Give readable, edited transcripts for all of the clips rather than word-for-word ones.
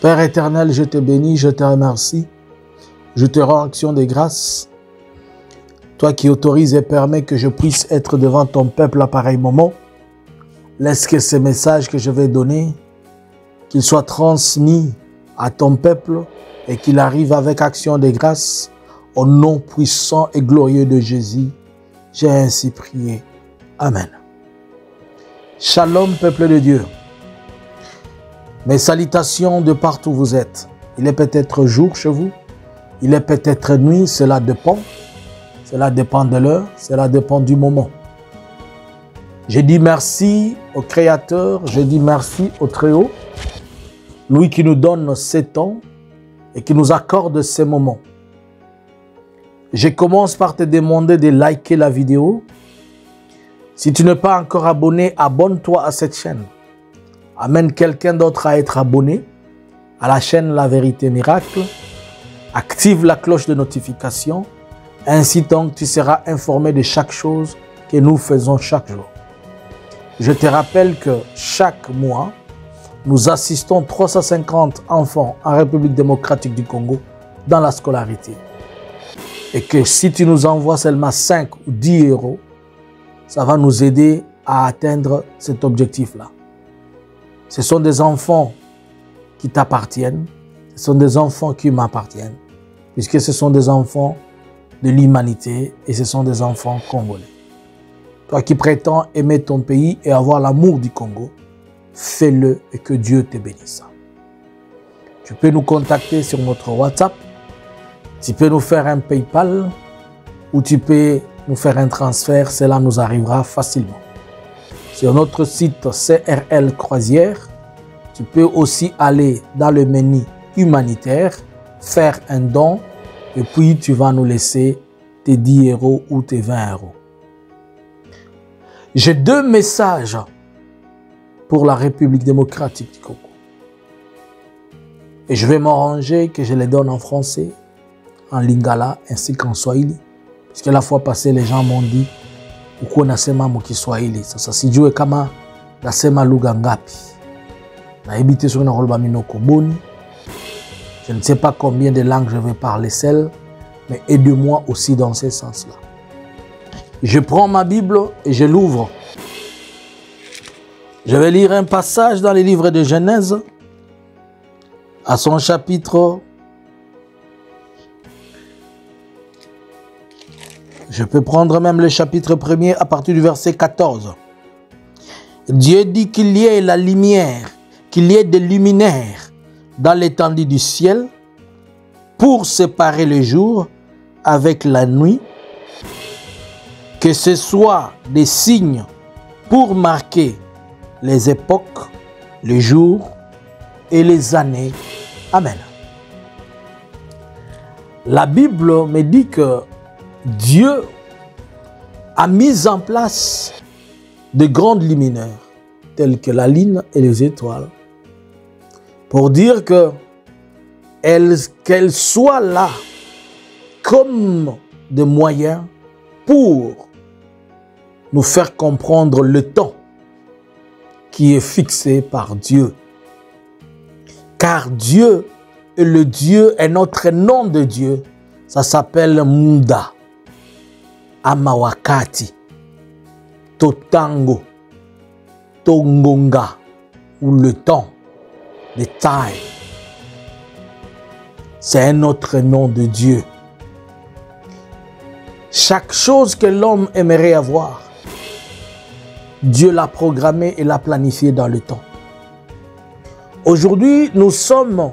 Père éternel, je te bénis, je te remercie. Je te rends action de grâce. Toi qui autorises et permets que je puisse être devant ton peuple à pareil moment, laisse que ces messages que je vais donner, qu'ils soient transmis à ton peuple et qu'il arrive avec action de grâce au nom puissant et glorieux de Jésus. J'ai ainsi prié. Amen. Shalom, peuple de Dieu. Mes salutations de partout où vous êtes. Il est peut-être jour chez vous, il est peut-être nuit, cela dépend. Cela dépend de l'heure, cela dépend du moment. Je dis merci au Créateur, je dis merci au Très-Haut, lui qui nous donne ces temps et qui nous accorde ces moments. Je commence par te demander de liker la vidéo. Si tu n'es pas encore abonné, abonne-toi à cette chaîne. Amène quelqu'un d'autre à être abonné à la chaîne La Vérité Miracle. Active la cloche de notification. Ainsi donc tu seras informé de chaque chose que nous faisons chaque jour. Je te rappelle que chaque mois, nous assistons 350 enfants en République démocratique du Congo dans la scolarité. Et que si tu nous envoies seulement 5 ou 10 euros, ça va nous aider à atteindre cet objectif-là. Ce sont des enfants qui t'appartiennent, ce sont des enfants qui m'appartiennent, puisque ce sont des enfants de l'humanité et ce sont des enfants congolais. Toi qui prétends aimer ton pays et avoir l'amour du Congo, fais-le et que Dieu te bénisse. Tu peux nous contacter sur notre WhatsApp, tu peux nous faire un PayPal ou tu peux nous faire un transfert, cela nous arrivera facilement. Sur notre site CRL Croisière, tu peux aussi aller dans le menu humanitaire, faire un don et puis tu vas nous laisser tes 10 euros ou tes 20 euros. J'ai 2 messages pour la République démocratique du Congo. Et je vais m'arranger que je les donne en français, en lingala ainsi qu'en swahili. Parce que la fois passée, les gens m'ont dit uko nasema mukiswahili. Sasa sijue kama nasema lugha ngapi. Na ebite sur na rolba minoko boni. Je ne sais pas combien de langues je vais parler seul, mais aide-moi aussi dans ce sens-là. Je prends ma Bible et je l'ouvre. Je vais lire un passage dans les livres de Genèse, à son chapitre. Je peux prendre même le chapitre 1er à partir du verset 14. Dieu dit qu'il y ait la lumière, qu'il y ait des luminaires dans l'étendue du ciel pour séparer le jour avec la nuit, que ce soit des signes pour marquer les époques, les jours et les années. Amen. La Bible me dit que Dieu a mis en place de grandes luminaires telles que la lune et les étoiles pour dire qu'elles soient là comme des moyens pour nous faire comprendre le temps qui est fixé par Dieu. Car Dieu est le Dieu, et notre nom de Dieu, ça s'appelle Muda, Amawakati, Totango, Tongonga, ou le temps, le time. C'est un autre nom de Dieu. Chaque chose que l'homme aimerait avoir, Dieu l'a programmé et l'a planifié dans le temps. Aujourd'hui, nous sommes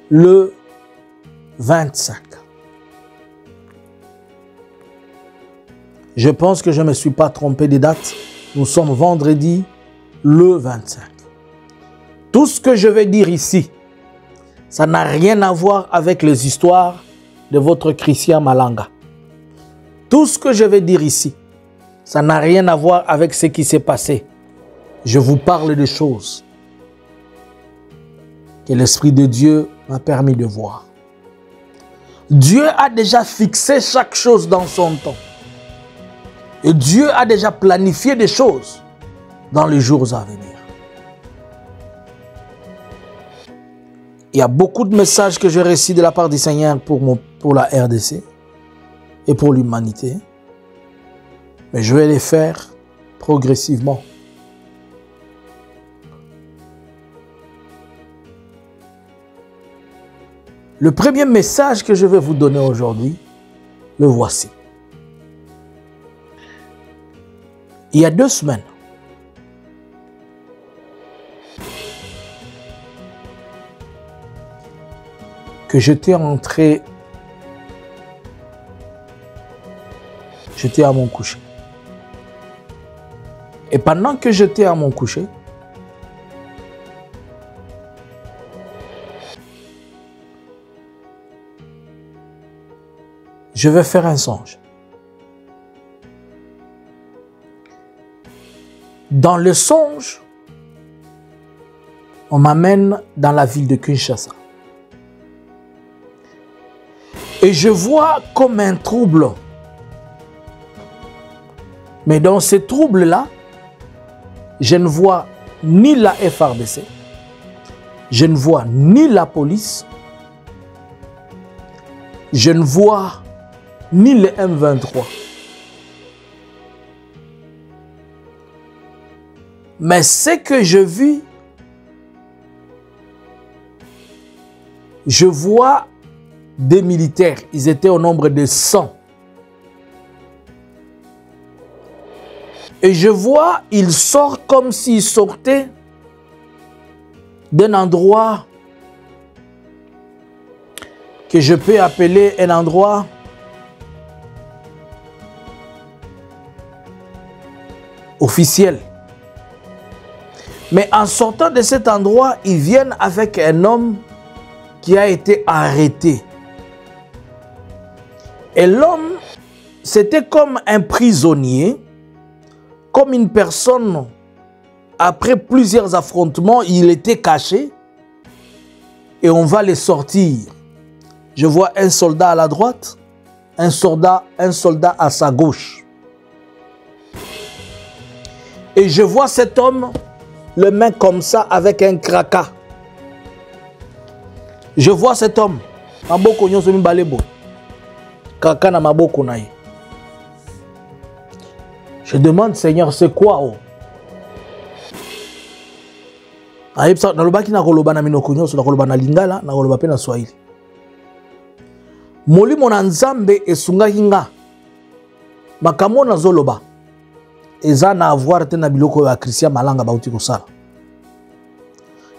le 25. Je pense que je ne me suis pas trompé des dates. Nous sommes vendredi le 25. Tout ce que je vais dire ici, ça n'a rien à voir avec les histoires de votre Christian Malanga. Tout ce que je vais dire ici, ça n'a rien à voir avec ce qui s'est passé. Je vous parle de choses que l'Esprit de Dieu m'a permis de voir. Dieu a déjà fixé chaque chose dans son temps. Et Dieu a déjà planifié des choses dans les jours à venir. Il y a beaucoup de messages que j'ai reçus de la part du Seigneur pour la RDC et pour l'humanité. Mais je vais les faire progressivement. Le premier message que je vais vous donner aujourd'hui, le voici. Il y a 2 semaines, que j'étais entré, j'étais à mon coucher. Et pendant que j'étais à mon coucher, je vais faire un songe. Dans le songe, on m'amène dans la ville de Kinshasa. Et je vois comme un trouble. Mais dans ce trouble-là, je ne vois ni la FARDC, je ne vois ni la police, je ne vois ni le M23. Mais ce que je vis, je vois des militaires. Ils étaient au nombre de 100. Et je vois, ils sortent comme s'ils sortaient d'un endroit que je peux appeler un endroit officiel. Mais en sortant de cet endroit, ils viennent avec un homme qui a été arrêté. Et l'homme, c'était comme un prisonnier, comme une personne, après plusieurs affrontements, il était caché et on va les sortir. Je vois un soldat à la droite, un soldat à sa gauche. Et je vois cet homme, le main comme ça, avec un kraka. Je vois cet homme. Maboko nyoso mbalebo. Kraka na maboko na ye. Je demande, Seigneur, c'est quoi oh? Ayebsa nalobaki na koloba na minoko nyoso na koloba na lingala na koloba pe na Swahili. Molimo na Nzambe esungaki nga. Makambo na zoloba. Eza na avoir te na biloko ya Christian Malanga bauti kosala.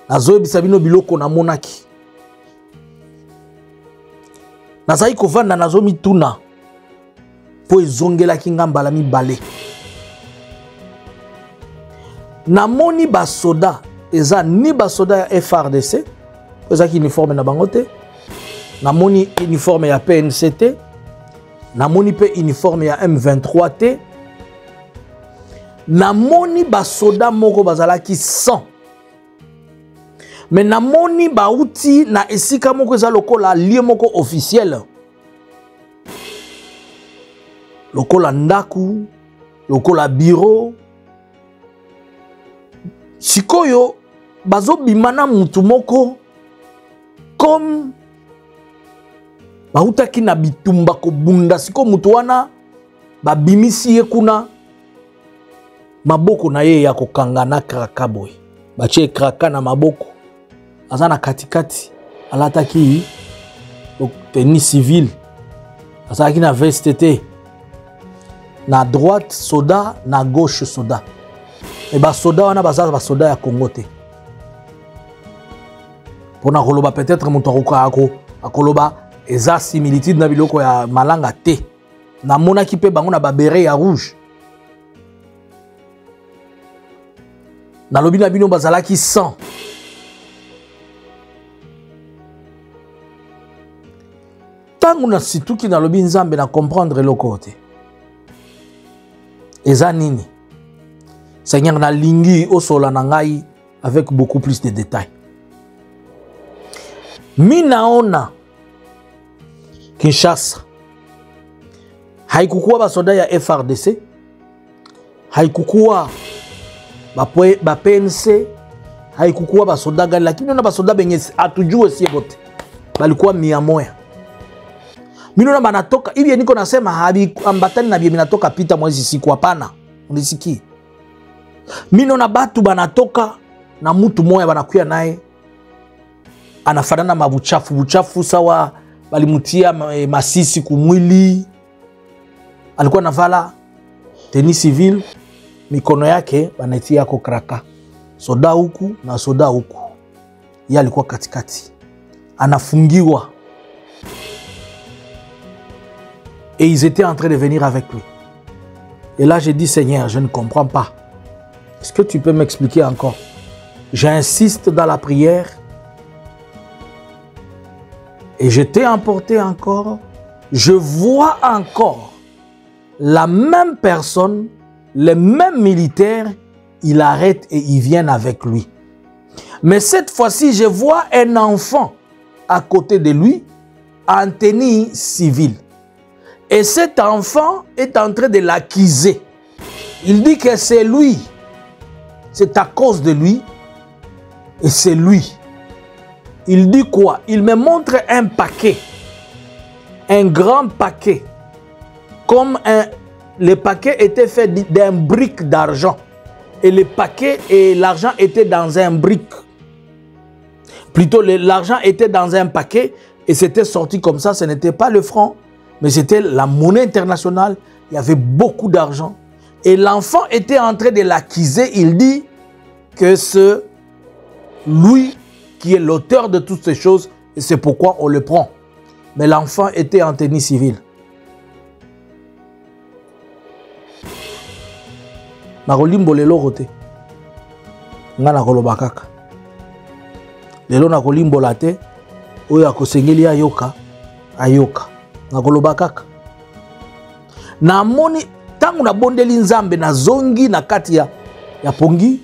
Nazoyebisa bino biloko na monaki. Nazali kovanda nazomi tuna po ezongelaki nga mbala mibale. Namoni basoda eza ni basoda ya FARDC ezaki uniforme na bango te. Namoni uniforme ya PNCT. Namoni pe uniforme ya M23 te. Namoni basoda moko bazalaki 100. Mais namoni bauti na esika moko eza lokola lieu moko officiel. Lokola ndaku, lokola bureau. Sikoyo bazo bimana mutu moko comme bautaki na bitumba ko bunda siko mutu wana babimisi ye kuna maboko na ye ya kokanga na kraka boy. Bache kraka na maboko. Azana katikati alataki tenue civile. Azaki na veste te. Na droite soda, na gauche soda. Et ba soda wana bazala ba soda ya Congo te. Pona koloba peut-être mutu akoloba eza similitude na biloko ya malanga te. Na mona ki pe bango na ba beret ya rouge. Na lobi na bino bazalaki 100. Tangu na situki na lobi Nzambe na comprendre le côté. Eza nini? Seigneur na lingi osola na ngai avec beaucoup plus de détails. Minaona Kinshasa. Haikukuwa basoda ya FARDC. Haikukuwa ba PNC. haikukuwa basoda gani, lakini na basoda benye atujue sie bote balikuwa 100. Minona banatoka hivi niko nasema habi ambatani na bia minatoka pita mwezi siku hapana. Unisikie? Minona batu banatoka na mtu moya banakuya naye anafanana mabuchafu buchafu sawa balimutia masisi kumwili. Alikuwa navala tennis civil, mikono yake banaitia yako kraka. Soda huku na soda huku. Yeye alikuwa katikati. Anafungiwa. Et ils étaient en train de venir avec lui. Et là, j'ai dit, Seigneur, je ne comprends pas. Est-ce que tu peux m'expliquer encore? J'insiste dans la prière. Et je t'ai emporté encore. Je vois encore la même personne, les mêmes militaires, ils arrêtent et ils viennent avec lui. Mais cette fois-ci, je vois un enfant à côté de lui, en tenue civile. Et cet enfant est en train de l'accuser. Il dit que c'est lui. C'est à cause de lui. Et c'est lui. Il dit quoi? Il me montre un paquet. Un grand paquet. Comme le paquet était fait d'un brick d'argent. Et le paquet et l'argent étaient dans un brick. Plutôt, l'argent était dans un paquet et c'était sorti comme ça. Ce n'était pas le franc. Mais c'était la monnaie internationale. Il y avait beaucoup d'argent. Et l'enfant était en train de l'accuser. Il dit que c'est lui qui est l'auteur de toutes ces choses. Et c'est pourquoi on le prend. Mais l'enfant était en tenue civile. Nakolimbo lelo rote. Nga nakoloba kaka. Lelo nakolimbo late. Oyo akosengeli ayoka. Ayoka. Nakoloba kaka. Na moni tangu na bondeli nzambe na zongi na kati ya pongi.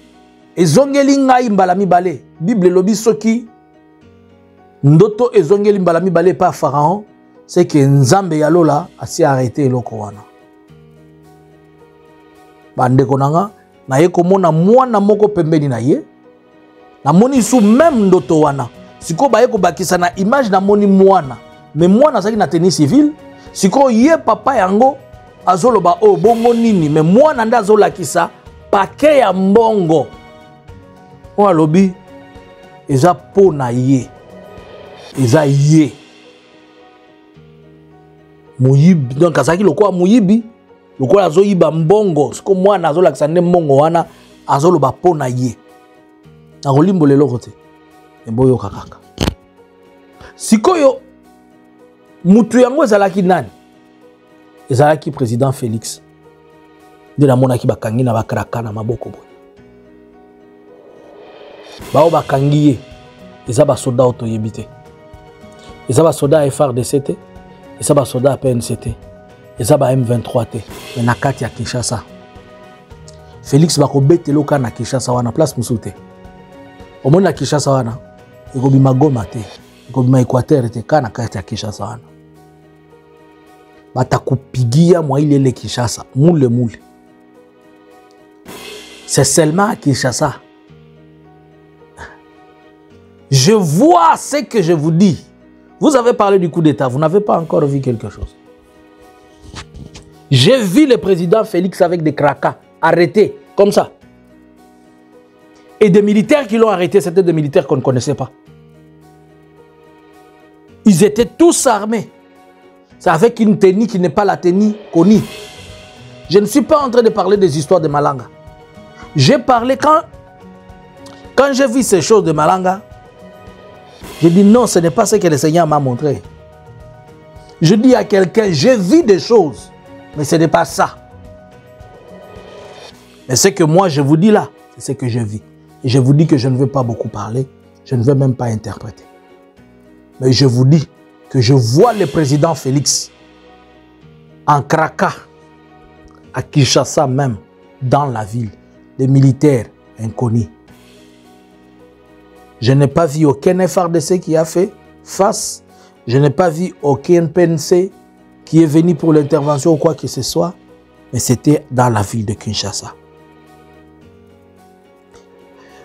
Ezongeli ngai mbala mibale. Bible lobi soki ndoto ezongeli mbala mibale pa Pharaon. C'est que nzambe ya lola asi arrêté eloko wana. Bandeko nanga na ye komona mwana moko pembeni na ye. Na moni sou même ndoto wana. Siko ba ye ko bakisa na image na moni mwana. Mais mwana saki na tenue civile. Siko ye papa yango azoloba o bongo nini. Mais mwana nda azolakisa paquet ya mbongo. On alobi eza po na ye. Eza ye. Muyibi. Donc azaki lokwa muyibi. Lokola azoyiba mbongo. Siko mwana azolakisa nde mbongo wana azoloba po na ye. Nakolimbo lelo kote. Eboyo kakaka. Sikoyo mutu yango ezalaki nani? Ezalaki président Félix. Nde namonaki bakangi na bakraka na maboko boye. Bao bakangi ye. Eza basoda otoyebi te. Eza basoda FARDC te. Eza basoda PNC te. Eza ba M23 te. Mais na kati ya Kinshasa. Félix bakobetelo ka na Kinshasa wana place musu te. Omona Kinshasa wana ekobima Goma te. Ekobima Equateur te ka na kati ya Kinshasa wana. Batakupigia mwa ile Kinshasa, moule. C'est seulement à Kinshasa. Je vois ce que je vous dis. Vous avez parlé du coup d'État, vous n'avez pas encore vu quelque chose. J'ai vu le président Félix avec des craquas arrêtés, comme ça. Et des militaires qui l'ont arrêté, c'était des militaires qu'on ne connaissait pas. Ils étaient tous armés. C'est avec une tenue qui n'est pas la tenue connue. Je ne suis pas en train de parler des histoires de Malanga. J'ai parlé quand j'ai vu ces choses de Malanga, j'ai dit non, ce n'est pas ce que le Seigneur m'a montré. Je dis à quelqu'un, j'ai vu des choses, mais ce n'est pas ça. Mais ce que moi je vous dis là, c'est ce que je vis. Et je vous dis que je ne veux pas beaucoup parler, je ne veux même pas interpréter. Mais je vous dis que je vois le président Félix en Kraka, à Kinshasa même, dans la ville, des militaires inconnus. Je n'ai pas vu aucun FARDC qui a fait face. Je n'ai pas vu aucun PNC qui est venu pour l'intervention ou quoi que ce soit. Mais c'était dans la ville de Kinshasa.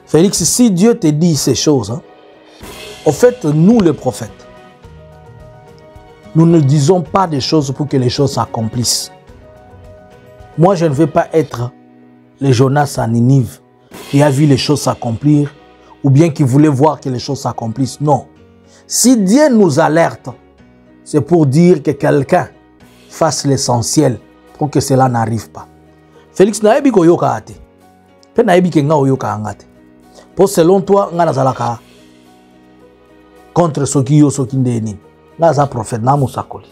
Félix, si Dieu te dit ces choses, hein, au fait, nous les prophètes, nous ne disons pas des choses pour que les choses s'accomplissent. Moi, je ne veux pas être le Jonas à Ninive qui a vu les choses s'accomplir ou bien qui voulait voir que les choses s'accomplissent. Non. Si Dieu nous alerte, c'est pour dire que quelqu'un fasse l'essentiel pour que cela n'arrive pas. Félix, naebi ko yoka ate. Pe naebi ke nga yoka angate. Pour selon toi, nga nazalaka contre soki yo soki ndeni. Nga za prophète na musakoli.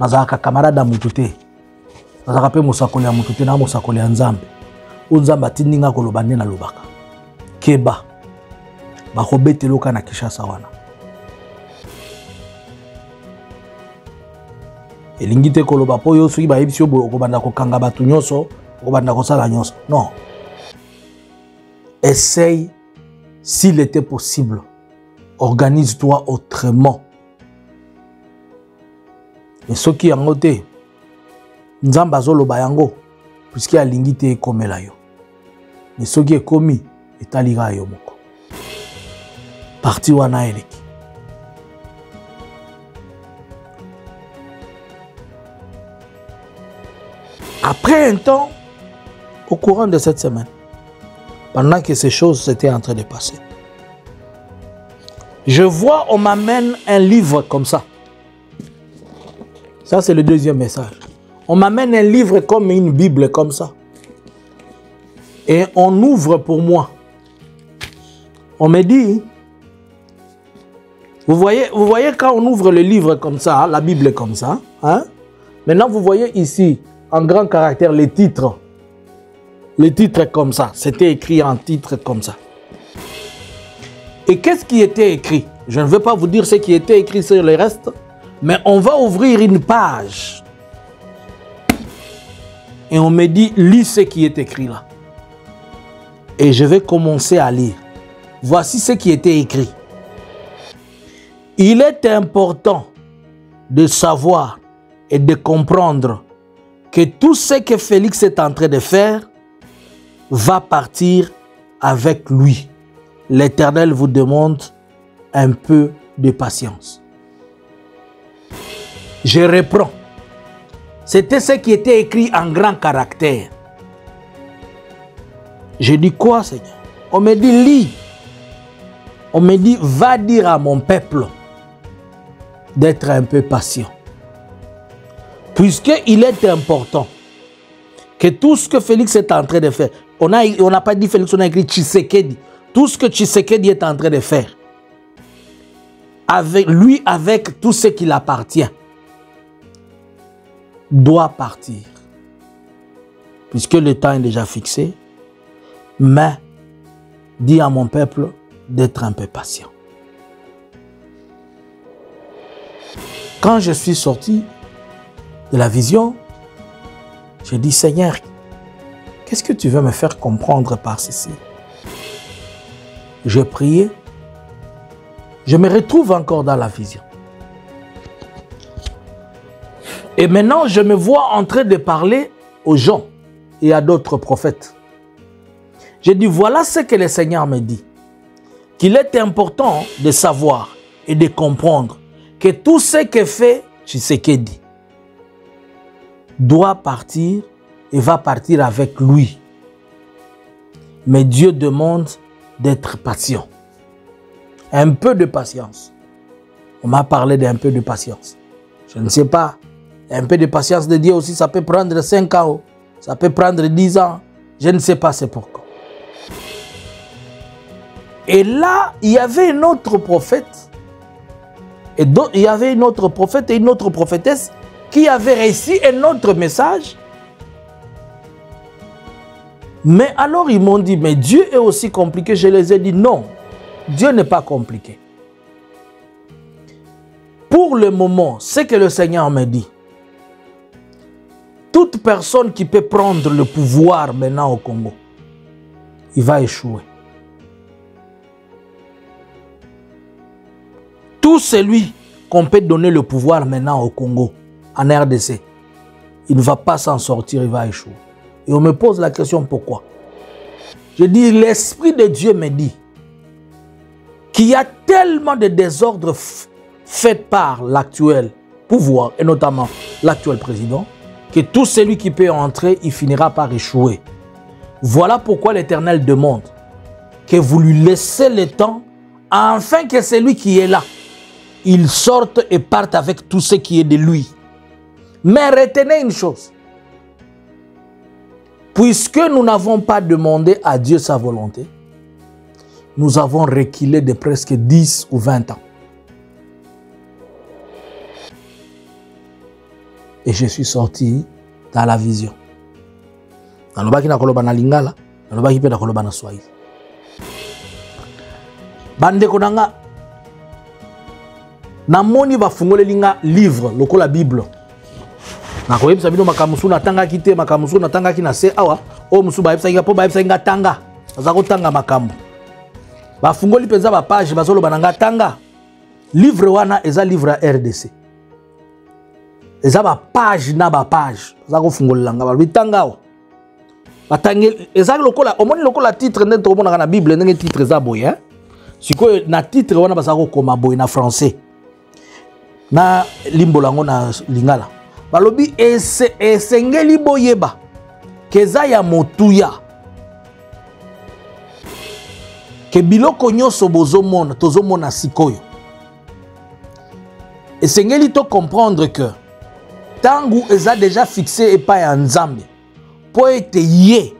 Nazalaka camarade mutute. Nazalaka pe musakoli ya mutute na musakoli ya Nzambe. Nzambe atindi nga koloba nde na lobaka. Keba. Bakobeteloka na Kinshasa wana. Elingi te koloba po yo soki bayebisi yo okobanda kokanga batu nyonso, okobanda kosala nyonso. Non. Essaye, s'il était possible, organise-toi autrement. Mais ce qui est en côté, Nzamba zoloba yango, puisqu'il y a lingi te komela yo. Mais ce qui est commis, est aliga yo moko. Parti wana eleki. Après un temps, au courant de cette semaine, pendant que ces choses étaient en train de passer, je vois, on m'amène un livre comme ça. Ça, c'est le deuxième message. On m'amène un livre comme une Bible, comme ça. Et on ouvre pour moi. On me dit, vous voyez quand on ouvre le livre comme ça, la Bible comme ça, hein? Maintenant, vous voyez ici, en grand caractère, les titres. Les titres comme ça. C'était écrit en titre comme ça. Et qu'est-ce qui était écrit? Je ne veux pas vous dire ce qui était écrit sur le reste, mais on va ouvrir une page. Et on me dit, lis ce qui est écrit là. Et je vais commencer à lire. Voici ce qui était écrit. Il est important de savoir et de comprendre que tout ce que Félix est en train de faire va partir avec lui. L'Éternel vous demande un peu de patience. Je reprends. C'était ce qui était écrit en grand caractère. Je dis quoi, Seigneur? On me dit, lis. On me dit, va dire à mon peuple d'être un peu patient. Puisqu'il est important que tout ce que Félix est en train de faire, on n'a pas dit Félix, on a écrit Tshisekedi. Tout ce que Tshisekedi est en train de faire, avec tout ce qui l'appartient, doit partir. Puisque le temps est déjà fixé, mais dis à mon peuple d'être un peu patient. Quand je suis sorti de la vision, j'ai dit, Seigneur, qu'est-ce que tu veux me faire comprendre par ceci? J'ai prié. Je me retrouve encore dans la vision. Et maintenant, je me vois en train de parler aux gens et à d'autres prophètes. J'ai dit, voilà ce que le Seigneur me dit. Qu'il est important de savoir et de comprendre que tout ce que fait Tshisekedi doit partir et va partir avec lui. Mais Dieu demande d'être patient. Un peu de patience. On m'a parlé d'un peu de patience. Je ne sais pas. Un peu de patience de Dieu aussi, ça peut prendre 5 ans. Ça peut prendre 10 ans. Je ne sais pas c'est pourquoi. Et là, il y avait un autre prophète. Et il y avait une autre prophète et une autre prophétesse qui avait reçu un autre message. Mais alors ils m'ont dit, mais Dieu est aussi compliqué. Je les ai dit, non, Dieu n'est pas compliqué. Pour le moment, ce que le Seigneur me dit, toute personne qui peut prendre le pouvoir maintenant au Congo, il va échouer. Tout celui qu'on peut donner le pouvoir maintenant au Congo, en RDC, il ne va pas s'en sortir, il va échouer. Et on me pose la question pourquoi. Je dis, l'Esprit de Dieu me dit qu'il y a tellement de désordres faits par l'actuel pouvoir, et notamment l'actuel président, que tout celui qui peut entrer, il finira par échouer. Voilà pourquoi l'Éternel demande que vous lui laissez le temps, afin que celui qui est là, il sorte et parte avec tout ce qui est de lui. Mais retenez une chose. Puisque nous n'avons pas demandé à Dieu sa volonté, nous avons reculé de presque 10 ou 20 ans. Et je suis sorti dans la vision. Dans le baki na koloba na lingala, dans le baki pe na koloba na swahili. Bande konanga na moni ba fungole linga livre lokola Bible. Na koyebisa bino makamusu na tanga kite makamusu na tanga kina se awa o musu ba yebisa po ba yebisa nga tanga. Azako tanga makambu. Ba fungoli penza ba page bazolo bananga tanga. Livre wana eza livre ya RDC. Eza ba page na ba page. Azako fungola nga ba bitanga o. Batangel eza lokola omoni lokola titre ndento omona na Bible ndenge titre za boye hein. Siko na titre wana bazako koma boye na français. Na limbolango na lingala. Balobi esengeli boyeba keza ya motuya. Ke biloko nyoso bozomona tozomona sikoyo. Esengeli to comprendre que tangu eza déjà fixé et pas ya Nzambe. Po ete ye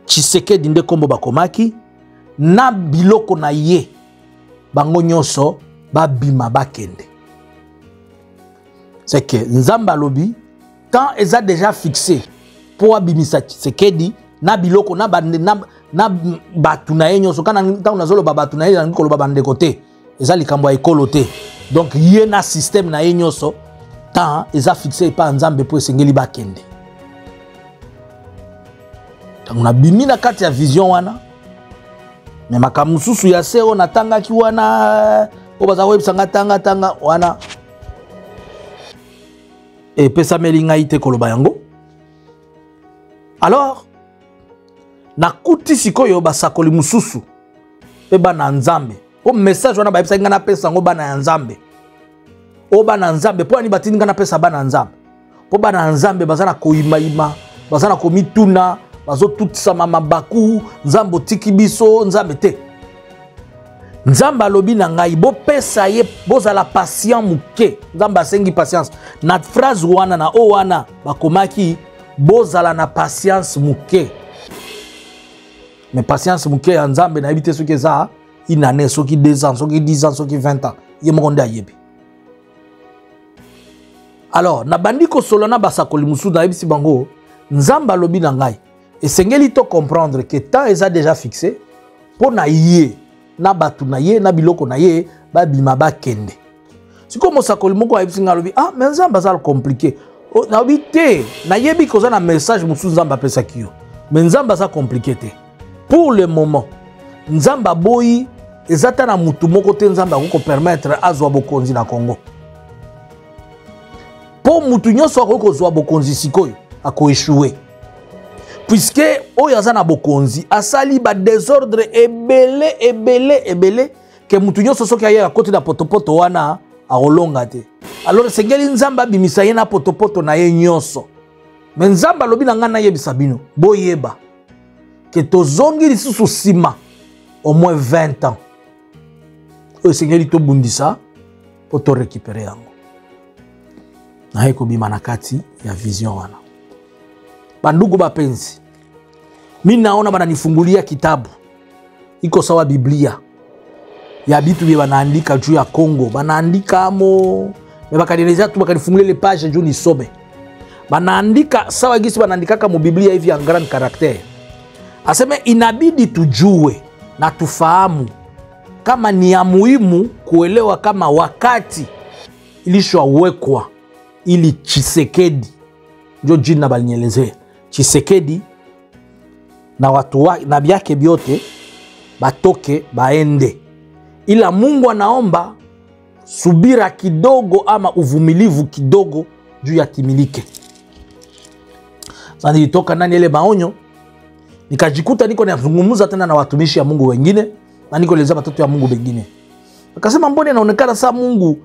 Tshisekedi nde kombo bakomaki na biloko na ye bango nyonso babima bakende. C'est que Nzamba lobi quand ils a déjà fixé pour abimisa Tshisekedi na biloko na bande na batu na nyonso kana ntango nazolo batu na ye ngikolo babande côté eza likambo ya ekolo te. Donc ye na système na ye nyonso tant ils a fixé pas Nzambe pour esengeli bakende. On a bimi na kati ya vision wana. Mais makamususu ya seo na tanga ki wana obaza websanga tanga wana. Et pesa melinga ite koloba yango. Alors na kuti sikoyo basakoli mususu pe bana Nzambe. O message wana ba yebisa ngana pesa ngo bana Nzambe. O bana Nzambe po ani batini ngana pesa bana Nzambe. Po bana Nzambe bazana koyimayima, bazana komituna. Bazo tout ça mama baku Nzambo tiki biso Nzambe te. Nzamba lobi na ngai bo pesa ye boza la patient muke. Nzamba sengi patience. Na phrase wana na o wana bakomaki boza la na patience muke. Mais patience muke ya Nzambe na ebite soki za une année soki 2 ans soki 10 ans soki 20 ans. Ye mokonde ayebi. Alors na bandiko solona basakoli musu na ebisi bango Nzamba lobi na ngai. Et sengeli to comprendre que tant ils a déjà fixé pour na yé na batu na yé na biloko na yé ba bima ba kende. Si comme sakoli moko a ebisi ngalobi ah mais Nzamba ça compliqué. Oh na bité na yebi koza na message musu Nzamba pesa kiyo. Mais Nzamba ça compliqué te. Pour le moment Nzamba boyi ezata na mutu moko te Nzamba ko permettre azwa bokonzi na Congo. Pour mutu nyonso ko zwa bokonzi sikoyo ako échouer. Puisque oyaza na bokonzi asali ba désordre ebele que mutu nyonso soki aya côté na potopoto wana a rolonga te. Alors sengeli Nzamba bimisa ye na potopoto na ye nyonso. Mais Nzamba lobi na ngana yebisa bino boyeba que tozongi lisusu sima au moins 20 ans. O sengeli to bundisa po to récupérer yango. Na eko bima na kati ya vision wana. Bandugu bapenzi, mimi naona bananifungulia kitabu iko sawa Biblia ya bitu bia banaandika juu ya Congo, banaandika amo bakanieleza tu bakanifungulia le page juu nisome. Banaandika sawa gisi banaandika mu Biblia hivi en grand caractère. Aseme inabidi tujue na tufahamu kama ni ya muhimu kuelewa kama wakati ilishowekwa ili Tshisekedi ndio jina balinielezea Tshisekedi na watu wa na byake byote batoke baende, ila Mungu anaomba subira kidogo ama uvumilivu kidogo juu ya timilike. Sasa nilitoka ndani ile maonyo Nikajikuta niko nazungumza tena na watumishi ya Mungu wengine na niko leza watoto ya Mungu wengine. Akasema mbona inaonekana saa Mungu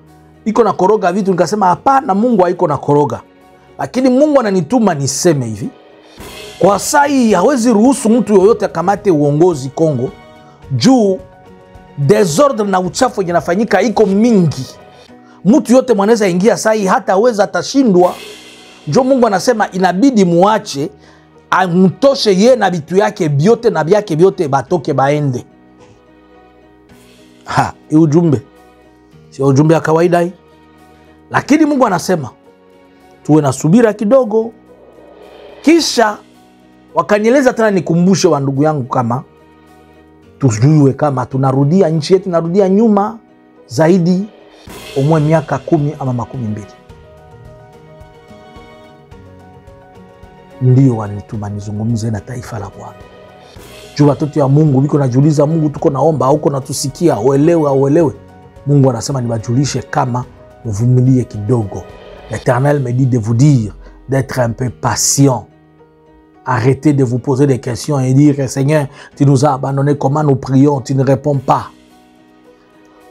iko na koroga vitu? Nikasema hapana, Mungu haiko na koroga. Lakini Mungu ananituma niseme hivi. Kwa saa hii hawezi ruhusu mtu yoyote akamate uongozi Kongo juu desordre na uchafu inafanyika iko mingi. Mtu yote mwanaweza ingia saa hii hata hawezi atashindwa. Ndio Mungu anasema inabidi muache amtoshe ye na vitu yake biote na byake biote batoke baende. Ujumbe si ujumbe ya kawaida hii. Lakini Mungu anasema tuwe na subira kidogo. Kisha wakanieleza tena nikumbushe wa ndugu yangu kama tujue kama tunarudia nchi yetu narudia nyuma zaidi umwe miaka 10 ama 12. Ndio wanituma nizungumze na taifa la Bwana. Juu watoto ya Mungu biko najiuliza, Mungu tuko naomba huko natusikia, uelewe. Mungu anasema niwajulishe kama mvumilie kidogo. L'Éternel me dit de vous dire d'être un peu patient. Arrêtez de vous poser des questions et dire Seigneur, tu nous as abandonnés, comment nous prions? Tu ne réponds pas.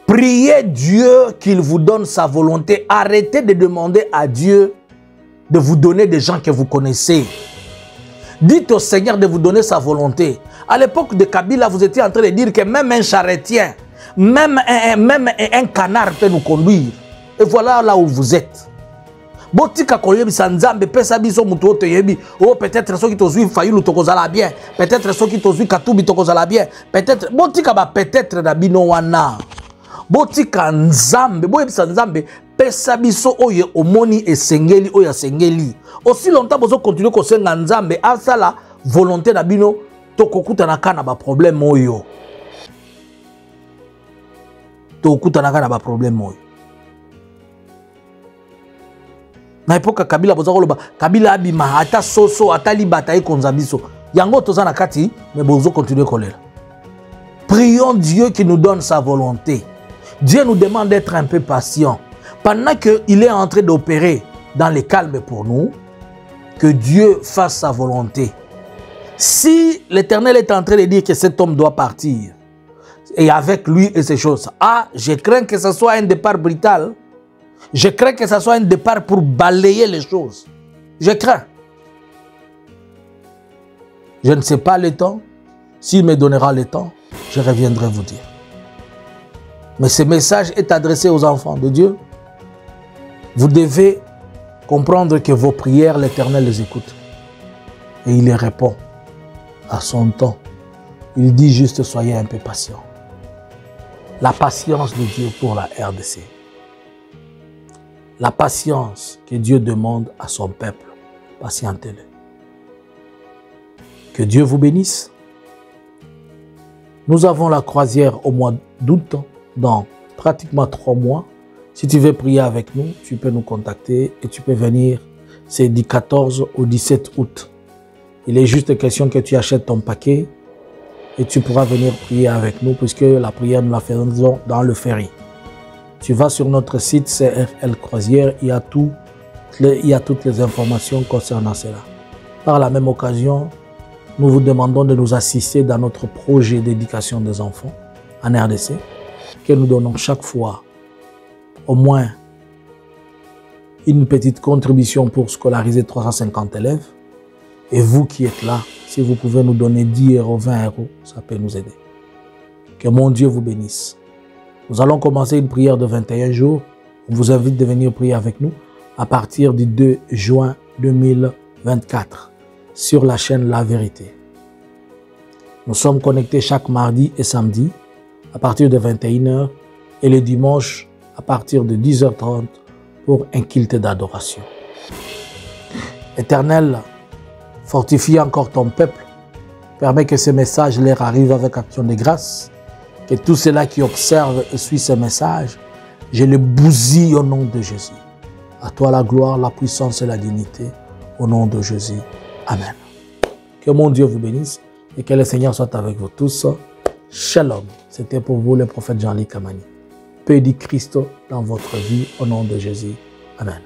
Priez Dieu qu'il vous donne sa volonté. Arrêtez de demander à Dieu de vous donner des gens que vous connaissez. Dites au Seigneur de vous donner sa volonté. À l'époque de Kabila, vous étiez en train de dire que même un charretien, même un canard peut nous conduire. Et voilà là où vous êtes. Botika koyebi sanzambe pesa biso mutu ote yebi. Oh, peut-être ceux qui t'ozui fayulu tokozala bien. Peut-être ceux qui t'ozui katubi tokozala bien. Peut-être botika ba peut-être na bino wana. Botika nzambe boyebi sanzambe pesa biso oye omoni esengeli oya sengeli. Aussi longtemps bozo continuer ko senga nzambe asala volonté na bino tokokuta na kana ba problème oyo. Tokokuta na kana ba problème oyo. Na epoka Kabila bozakoloba Kabila abima ata soso ata libata ekonza biso yango toza na kati mais bozo continuer kolela. Prions Dieu qui nous donne sa volonté. Dieu nous demande d'être un peu patient pendant qu'il est en train d'opérer dans le calme pour nous, que Dieu fasse sa volonté. Si l'Éternel est en train de dire que cet homme doit partir et avec lui et ces choses, je crains que ce soit un départ brutal. Je crains que ce soit un départ pour balayer les choses. Je crains. Je ne sais pas le temps. S'il me donnera le temps, je reviendrai vous dire. Mais ce message est adressé aux enfants de Dieu. Vous devez comprendre que vos prières, l'Éternel les écoute. Et il les répond à son temps. Il dit juste soyez un peu patient. La patience de Dieu pour la RDC. La patience que Dieu demande à son peuple, patientez-le. Que Dieu vous bénisse. Nous avons la croisière au mois d'août, dans pratiquement 3 mois. Si tu veux prier avec nous, tu peux nous contacter et tu peux venir. C'est du 14 au 17 août. Il est juste question que tu achètes ton paquet et tu pourras venir prier avec nous puisque la prière nous la faisons dans le ferry. Tu vas sur notre site CFL Croisière, il y a toutes les informations concernant cela. Par la même occasion, nous vous demandons de nous assister dans notre projet d'éducation des enfants en RDC, que nous donnons chaque fois au moins une petite contribution pour scolariser 350 élèves. Et vous qui êtes là, si vous pouvez nous donner 10 euros, 20 euros, ça peut nous aider. Que mon Dieu vous bénisse. Nous allons commencer une prière de 21 jours. On vous invite de venir prier avec nous à partir du 2 juin 2024 sur la chaîne La Vérité. Nous sommes connectés chaque mardi et samedi à partir de 21h et le dimanche à partir de 10h30 pour un culte d'adoration. Éternel, fortifie encore ton peuple. Permets que ce message leur arrive avec action de grâce. Que tous ceux-là qui observent et suivent ce message, je les bousille au nom de Jésus. À toi la gloire, la puissance et la dignité, au nom de Jésus. Amen. Que mon Dieu vous bénisse et que le Seigneur soit avec vous tous. Shalom. C'était pour vous le prophète Jean-Luc Kamani. Paix du Christ dans votre vie, au nom de Jésus. Amen.